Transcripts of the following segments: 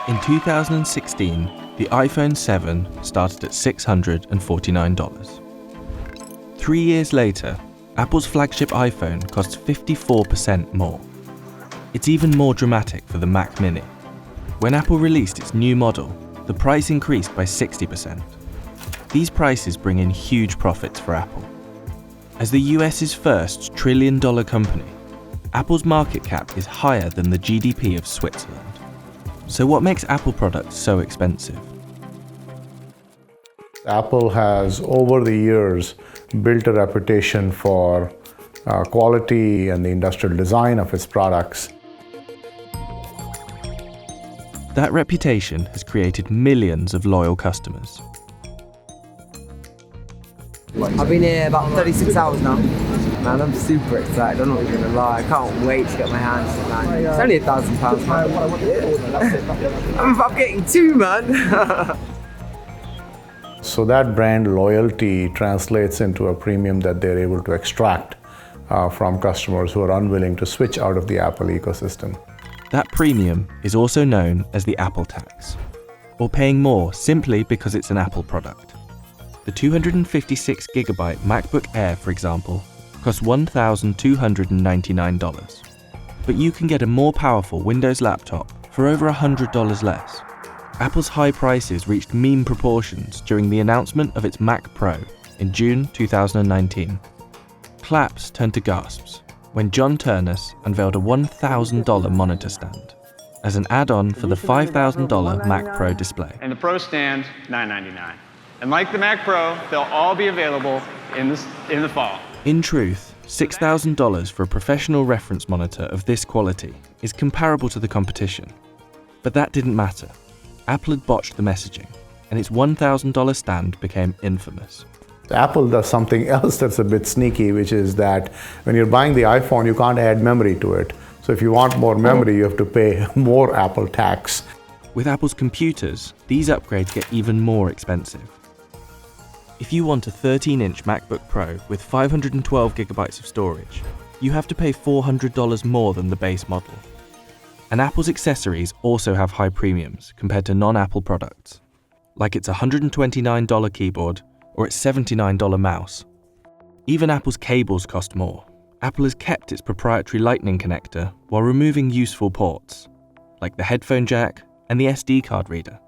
In 2016, the iPhone 7 started at $649. 3 years later, Apple's flagship iPhone costs 54% more. It's even more dramatic for the Mac Mini. When Apple released its new model, the price increased by 60%. These prices bring in huge profits for Apple. As the US's first trillion-dollar company, Apple's market cap is higher than the GDP of Switzerland. So what makes Apple products so expensive? Apple has, over the years, built a reputation for quality and the industrial design of its products. That reputation has created millions of loyal customers. I've been here about 36 hours now. Man, I'm super excited, I'm not even gonna lie. I can't wait to get my hands on it, man. It's only £1,000, man. I'm getting two, man. So that brand loyalty translates into a premium that they're able to extract from customers who are unwilling to switch out of the Apple ecosystem. That premium is also known as the Apple tax, or paying more simply because it's an Apple product. The 256GB MacBook Air, for example, costs $1,299. But you can get a more powerful Windows laptop for over $100 less. Apple's high prices reached meme proportions during the announcement of its Mac Pro in June 2019. Claps turned to gasps when John Ternus unveiled a $1,000 monitor stand as an add-on for the $5,000 Mac Pro display. And the Pro stand, $999. And like the Mac Pro, they'll all be available in the fall. In truth, $6,000 for a professional reference monitor of this quality is comparable to the competition. But that didn't matter. Apple had botched the messaging, and its $1,000 stand became infamous. Apple does something else that's a bit sneaky, which is that when you're buying the iPhone, you can't add memory to it. So if you want more memory, you have to pay more Apple tax. With Apple's computers, these upgrades get even more expensive. If you want a 13-inch MacBook Pro with 512GB of storage, you have to pay $400 more than the base model. And Apple's accessories also have high premiums compared to non-Apple products, like its $129 keyboard or its $79 mouse. Even Apple's cables cost more. Apple has kept its proprietary Lightning connector while removing useful ports, like the headphone jack and the SD card reader,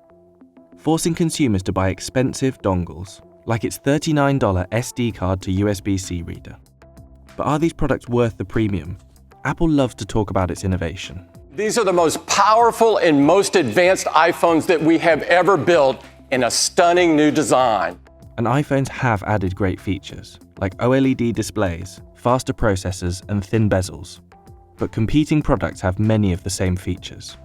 forcing consumers to buy expensive dongles, like its $39 SD card to USB-C reader. But are these products worth the premium? Apple loves to talk about its innovation. These are the most powerful and most advanced iPhones that we have ever built in a stunning new design. And iPhones have added great features, like OLED displays, faster processors, and thin bezels. But competing products have many of the same features.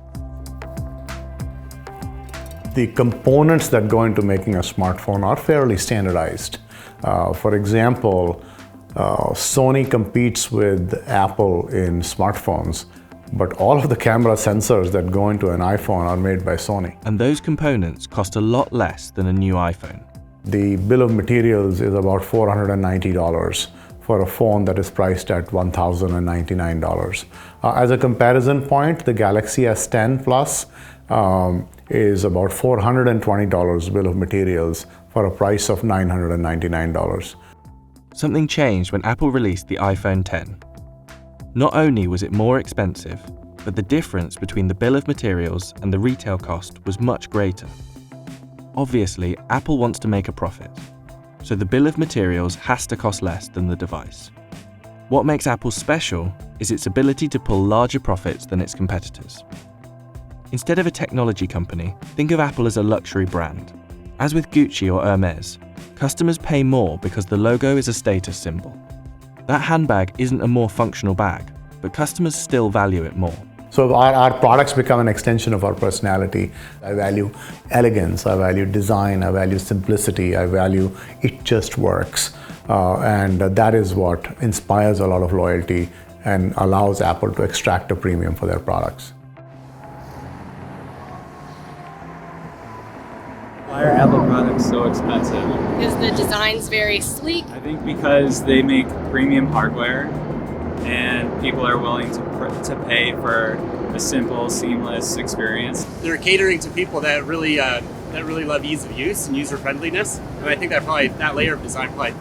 The components that go into making a smartphone are fairly standardized. For example, Sony competes with Apple in smartphones, but all of the camera sensors that go into an iPhone are made by Sony. And those components cost a lot less than a new iPhone. The bill of materials is about $490 for a phone that is priced at $1,099. As a comparison point, the Galaxy S10 Plus is about $420 bill of materials for a price of $999. Something changed when Apple released the iPhone X. Not only was it more expensive, but the difference between the bill of materials and the retail cost was much greater. Obviously, Apple wants to make a profit, so the bill of materials has to cost less than the device. What makes Apple special is its ability to pull larger profits than its competitors. Instead of a technology company, think of Apple as a luxury brand. As with Gucci or Hermes, customers pay more because the logo is a status symbol. That handbag isn't a more functional bag, but customers still value it more. So our products become an extension of our personality. I value elegance, I value design, I value simplicity, I value it just works. And that is what inspires a lot of loyalty and allows Apple to extract a premium for their products. Why are Apple products so expensive? Because the design's very sleek. I think because they make premium hardware and and people are willing to pay for a simple, seamless experience. They're catering to people that really love ease of use and user friendliness, and I think that layer of design probably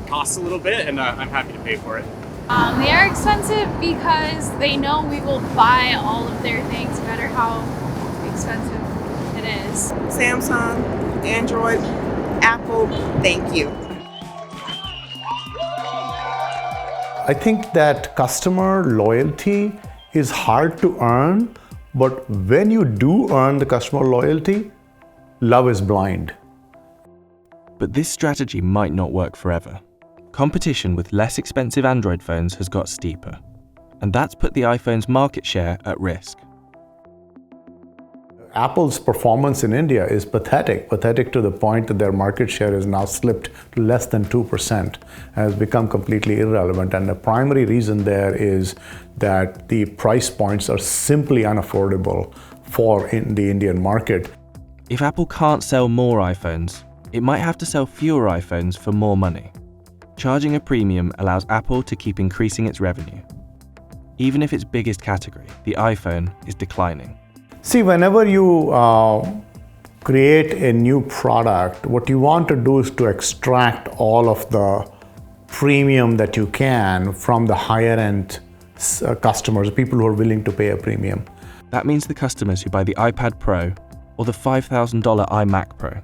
costs a little bit, and I'm happy to pay for it. They are expensive because they know we will buy all of their things, no matter how expensive it is. Samsung, Android, Apple, thank you. I think that customer loyalty is hard to earn, but when you do earn the customer loyalty, love is blind. But this strategy might not work forever. Competition with less expensive Android phones has got steeper, and that's put the iPhone's market share at risk. Apple's performance in India is pathetic to the point that their market share has now slipped to less than 2% and has become completely irrelevant. And the primary reason there is that the price points are simply unaffordable for the Indian market. If Apple can't sell more iPhones, it might have to sell fewer iPhones for more money. Charging a premium allows Apple to keep increasing its revenue. Even if its biggest category, the iPhone, is declining. See, whenever you create a new product, what you want to do is to extract all of the premium that you can from the higher end customers, people who are willing to pay a premium. That means the customers who buy the iPad Pro or the $5,000 iMac Pro.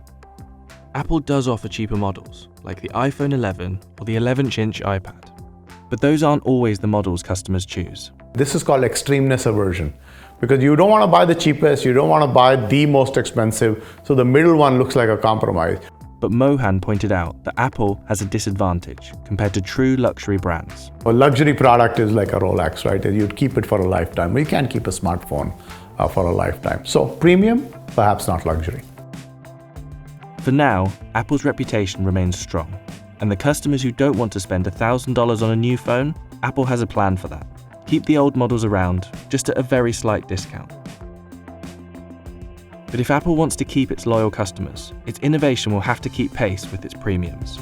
Apple does offer cheaper models, like the iPhone 11 or the 11-inch iPad. But those aren't always the models customers choose. This is called extremeness aversion, because you don't want to buy the cheapest, you don't want to buy the most expensive, so the middle one looks like a compromise. But Mohan pointed out that Apple has a disadvantage compared to true luxury brands. A luxury product is like a Rolex, right? You'd keep it for a lifetime. You can't keep a smartphone for a lifetime. So premium, perhaps not luxury. For now, Apple's reputation remains strong, and the customers who don't want to spend $1,000 on a new phone, Apple has a plan for that. Keep the old models around, just at a very slight discount. But if Apple wants to keep its loyal customers, its innovation will have to keep pace with its premiums.